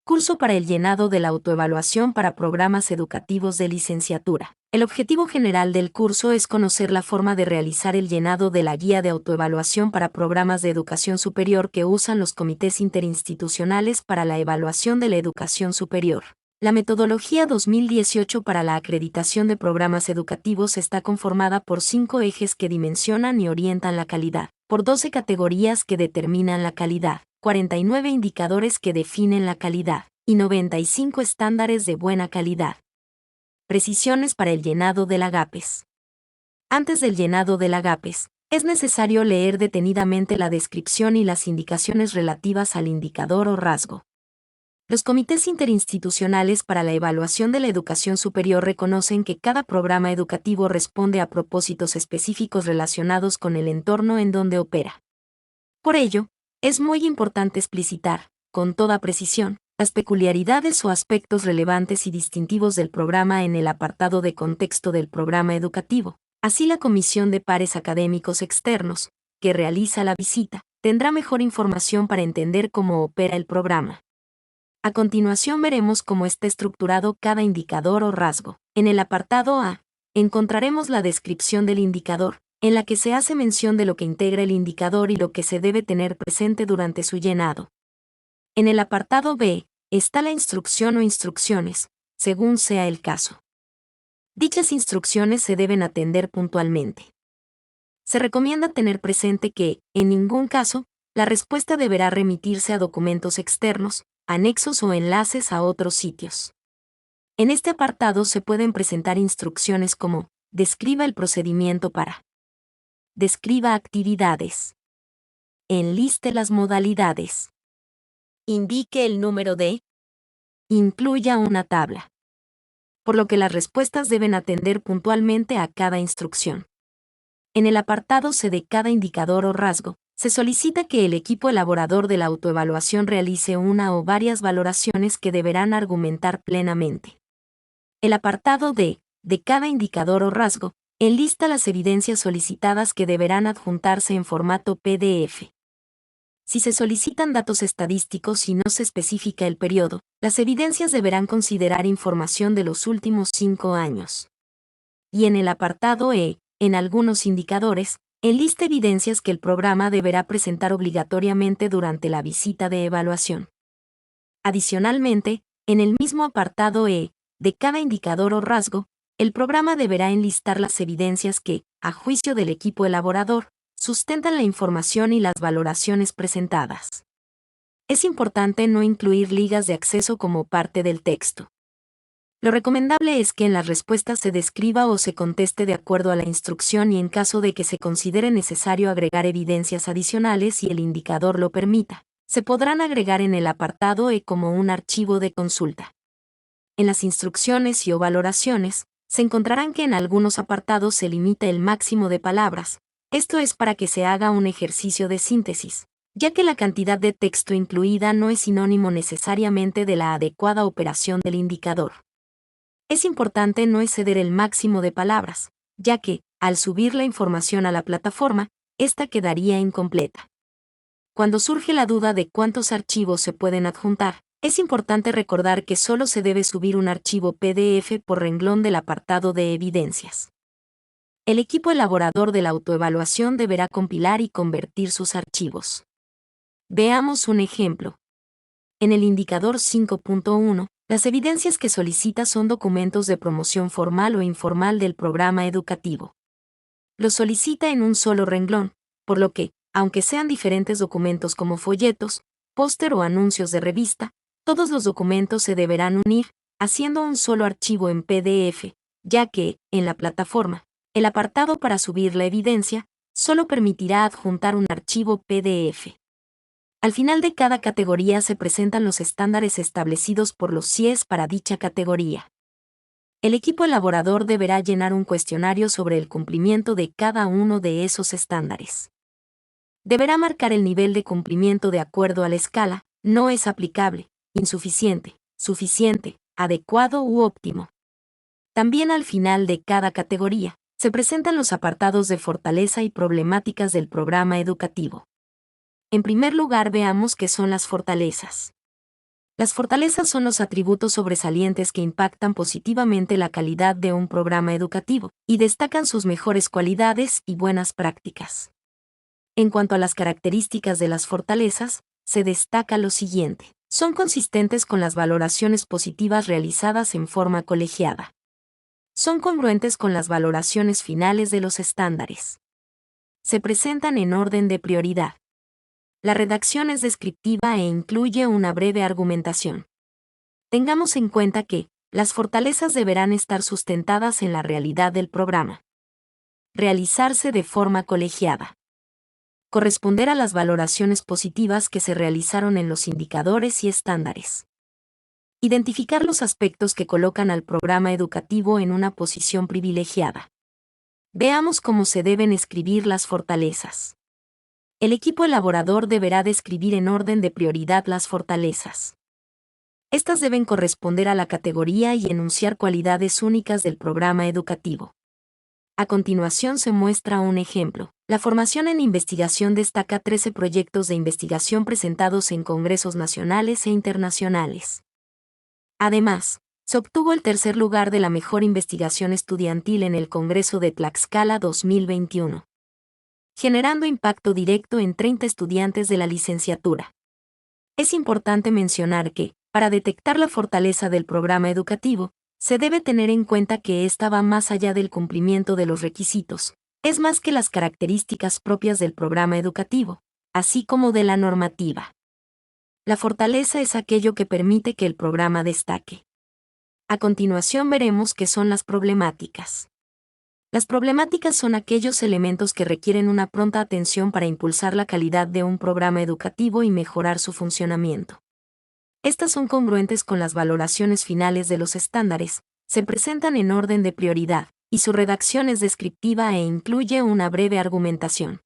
Curso para el llenado de la autoevaluación para programas educativos de licenciatura. El objetivo general del curso es conocer la forma de realizar el llenado de la guía de autoevaluación para programas de educación superior que usan los comités interinstitucionales para la evaluación de la educación superior. La metodología 2018 para la acreditación de programas educativos está conformada por 5 ejes que dimensionan y orientan la calidad, por 12 categorías que determinan la calidad, 49 indicadores que definen la calidad, y 95 estándares de buena calidad. Precisiones para el llenado del AGAPES. Antes del llenado del AGAPES, es necesario leer detenidamente la descripción y las indicaciones relativas al indicador o rasgo. Los comités interinstitucionales para la evaluación de la educación superior reconocen que cada programa educativo responde a propósitos específicos relacionados con el entorno en donde opera. Por ello, es muy importante explicitar, con toda precisión, las peculiaridades o aspectos relevantes y distintivos del programa en el apartado de contexto del programa educativo. Así la Comisión de Pares Académicos Externos, que realiza la visita, tendrá mejor información para entender cómo opera el programa. A continuación veremos cómo está estructurado cada indicador o rasgo. En el apartado A, encontraremos la descripción del indicador, en la que se hace mención de lo que integra el indicador y lo que se debe tener presente durante su llenado. En el apartado B, está la instrucción o instrucciones, según sea el caso. Dichas instrucciones se deben atender puntualmente. Se recomienda tener presente que, en ningún caso, la respuesta deberá remitirse a documentos externos, anexos o enlaces a otros sitios. En este apartado se pueden presentar instrucciones como: describa el procedimiento para, describa actividades, enliste las modalidades, indique el número de, incluya una tabla. Por lo que las respuestas deben atender puntualmente a cada instrucción. En el apartado C de cada indicador o rasgo, se solicita que el equipo elaborador de la autoevaluación realice una o varias valoraciones que deberán argumentar plenamente. El apartado D de cada indicador o rasgo, enlista las evidencias solicitadas que deberán adjuntarse en formato PDF. Si se solicitan datos estadísticos y no se especifica el periodo, las evidencias deberán considerar información de los últimos 5 años. Y en el apartado E, en algunos indicadores, enlista evidencias que el programa deberá presentar obligatoriamente durante la visita de evaluación. Adicionalmente, en el mismo apartado E, de cada indicador o rasgo, el programa deberá enlistar las evidencias que, a juicio del equipo elaborador, sustentan la información y las valoraciones presentadas. Es importante no incluir ligas de acceso como parte del texto. Lo recomendable es que en las respuestas se describa o se conteste de acuerdo a la instrucción y en caso de que se considere necesario agregar evidencias adicionales y el indicador lo permita, se podrán agregar en el apartado E como un archivo de consulta. En las instrucciones y o valoraciones, se encontrarán que en algunos apartados se limita el máximo de palabras. Esto es para que se haga un ejercicio de síntesis, ya que la cantidad de texto incluida no es sinónimo necesariamente de la adecuada operación del indicador. Es importante no exceder el máximo de palabras, ya que, al subir la información a la plataforma, esta quedaría incompleta. Cuando surge la duda de cuántos archivos se pueden adjuntar, es importante recordar que solo se debe subir un archivo PDF por renglón del apartado de evidencias. El equipo elaborador de la autoevaluación deberá compilar y convertir sus archivos. Veamos un ejemplo. En el indicador 5.1, las evidencias que solicita son documentos de promoción formal o informal del programa educativo. Los solicita en un solo renglón, por lo que, aunque sean diferentes documentos como folletos, póster o anuncios de revista, todos los documentos se deberán unir, haciendo un solo archivo en PDF, ya que, en la plataforma, el apartado para subir la evidencia solo permitirá adjuntar un archivo PDF. Al final de cada categoría se presentan los estándares establecidos por los CIEs para dicha categoría. El equipo elaborador deberá llenar un cuestionario sobre el cumplimiento de cada uno de esos estándares. Deberá marcar el nivel de cumplimiento de acuerdo a la escala: no es aplicable, insuficiente, suficiente, adecuado u óptimo. También al final de cada categoría, se presentan los apartados de fortaleza y problemáticas del programa educativo. En primer lugar, veamos qué son las fortalezas. Las fortalezas son los atributos sobresalientes que impactan positivamente la calidad de un programa educativo y destacan sus mejores cualidades y buenas prácticas. En cuanto a las características de las fortalezas, se destaca lo siguiente. Son consistentes con las valoraciones positivas realizadas en forma colegiada. Son congruentes con las valoraciones finales de los estándares. Se presentan en orden de prioridad. La redacción es descriptiva e incluye una breve argumentación. Tengamos en cuenta que las fortalezas deberán estar sustentadas en la realidad del programa. Realizarse de forma colegiada. Corresponder a las valoraciones positivas que se realizaron en los indicadores y estándares. Identificar los aspectos que colocan al programa educativo en una posición privilegiada. Veamos cómo se deben escribir las fortalezas. El equipo elaborador deberá describir en orden de prioridad las fortalezas. Estas deben corresponder a la categoría y enunciar cualidades únicas del programa educativo. A continuación se muestra un ejemplo. La formación en investigación destaca 13 proyectos de investigación presentados en congresos nacionales e internacionales. Además, se obtuvo el tercer lugar de la mejor investigación estudiantil en el Congreso de Tlaxcala 2021, generando impacto directo en 30 estudiantes de la licenciatura. Es importante mencionar que, para detectar la fortaleza del programa educativo, se debe tener en cuenta que ésta va más allá del cumplimiento de los requisitos, es más que las características propias del programa educativo, así como de la normativa. La fortaleza es aquello que permite que el programa destaque. A continuación veremos qué son las problemáticas. Las problemáticas son aquellos elementos que requieren una pronta atención para impulsar la calidad de un programa educativo y mejorar su funcionamiento. Estas son congruentes con las valoraciones finales de los estándares, se presentan en orden de prioridad, y su redacción es descriptiva e incluye una breve argumentación.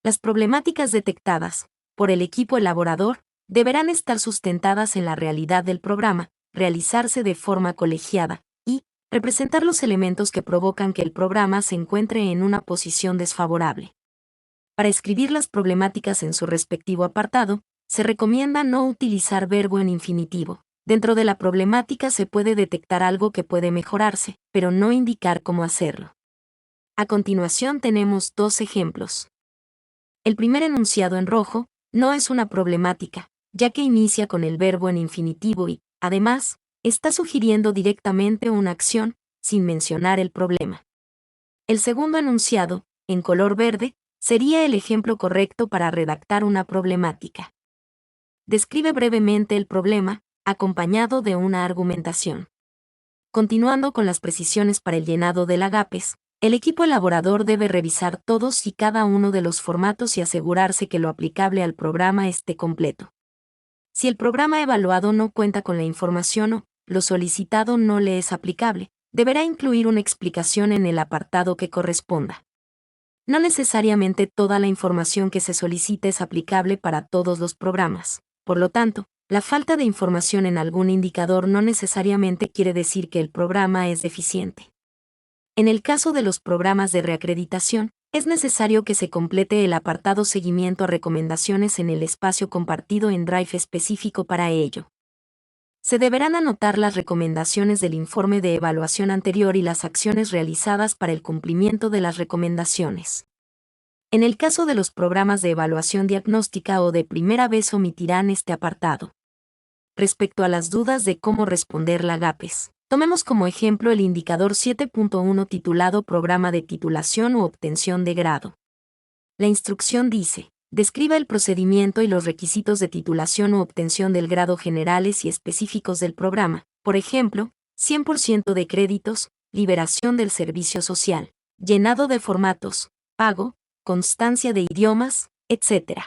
Las problemáticas detectadas por el equipo elaborador deberán estar sustentadas en la realidad del programa, realizarse de forma colegiada, y representar los elementos que provocan que el programa se encuentre en una posición desfavorable. Para escribir las problemáticas en su respectivo apartado, se recomienda no utilizar verbo en infinitivo. Dentro de la problemática se puede detectar algo que puede mejorarse, pero no indicar cómo hacerlo. A continuación tenemos dos ejemplos. El primer enunciado en rojo no es una problemática, ya que inicia con el verbo en infinitivo y, además, está sugiriendo directamente una acción, sin mencionar el problema. El segundo enunciado, en color verde, sería el ejemplo correcto para redactar una problemática. Describe brevemente el problema, acompañado de una argumentación. Continuando con las precisiones para el llenado del agapes, el equipo elaborador debe revisar todos y cada uno de los formatos y asegurarse que lo aplicable al programa esté completo. Si el programa evaluado no cuenta con la información o lo solicitado no le es aplicable, deberá incluir una explicación en el apartado que corresponda. No necesariamente toda la información que se solicita es aplicable para todos los programas. Por lo tanto, la falta de información en algún indicador no necesariamente quiere decir que el programa es deficiente. En el caso de los programas de reacreditación, es necesario que se complete el apartado Seguimiento a recomendaciones en el espacio compartido en Drive específico para ello. Se deberán anotar las recomendaciones del informe de evaluación anterior y las acciones realizadas para el cumplimiento de las recomendaciones. En el caso de los programas de evaluación diagnóstica o de primera vez omitirán este apartado. Respecto a las dudas de cómo responder la GAPES, tomemos como ejemplo el indicador 7.1 titulado Programa de titulación u obtención de grado. La instrucción dice: describa el procedimiento y los requisitos de titulación u obtención del grado generales y específicos del programa, por ejemplo, 100% de créditos, liberación del servicio social, llenado de formatos, pago, constancia de idiomas, etc.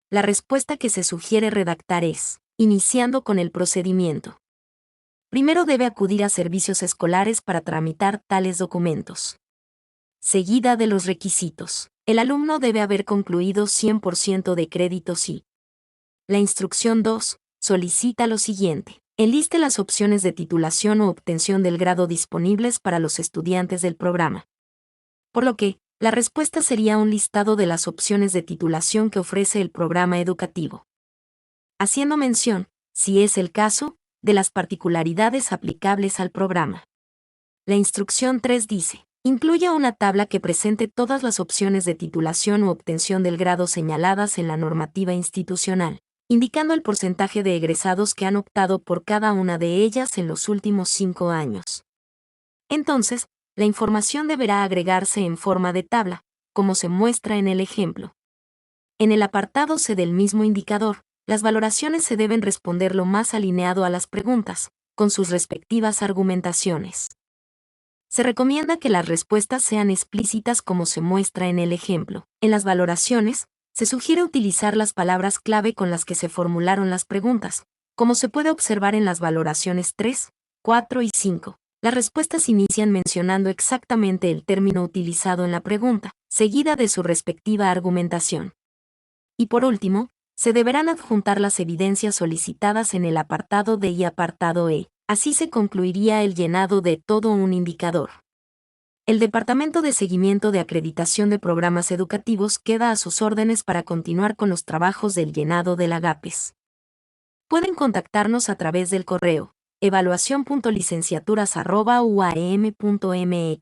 La respuesta que se sugiere redactar es: iniciando con el procedimiento. Primero debe acudir a servicios escolares para tramitar tales documentos. Seguida de los requisitos. El alumno debe haber concluido 100% de créditos y. La instrucción 2 solicita lo siguiente: enliste las opciones de titulación o obtención del grado disponibles para los estudiantes del programa. Por lo que, la respuesta sería un listado de las opciones de titulación que ofrece el programa educativo. Haciendo mención si es el caso, de las particularidades aplicables al programa. La instrucción 3 dice: incluya una tabla que presente todas las opciones de titulación u obtención del grado señaladas en la normativa institucional, indicando el porcentaje de egresados que han optado por cada una de ellas en los últimos 5 años. Entonces, la información deberá agregarse en forma de tabla, como se muestra en el ejemplo. En el apartado C del mismo indicador, las valoraciones se deben responder lo más alineado a las preguntas, con sus respectivas argumentaciones. Se recomienda que las respuestas sean explícitas como se muestra en el ejemplo. En las valoraciones, se sugiere utilizar las palabras clave con las que se formularon las preguntas, como se puede observar en las valoraciones 3, 4 y 5. Las respuestas inician mencionando exactamente el término utilizado en la pregunta, seguida de su respectiva argumentación. Y por último, se deberán adjuntar las evidencias solicitadas en el apartado D y apartado E. Así se concluiría el llenado de todo un indicador. El Departamento de Seguimiento de Acreditación de Programas Educativos queda a sus órdenes para continuar con los trabajos del llenado del AGAPES. Pueden contactarnos a través del correo evaluación.licenciaturas@uam.mx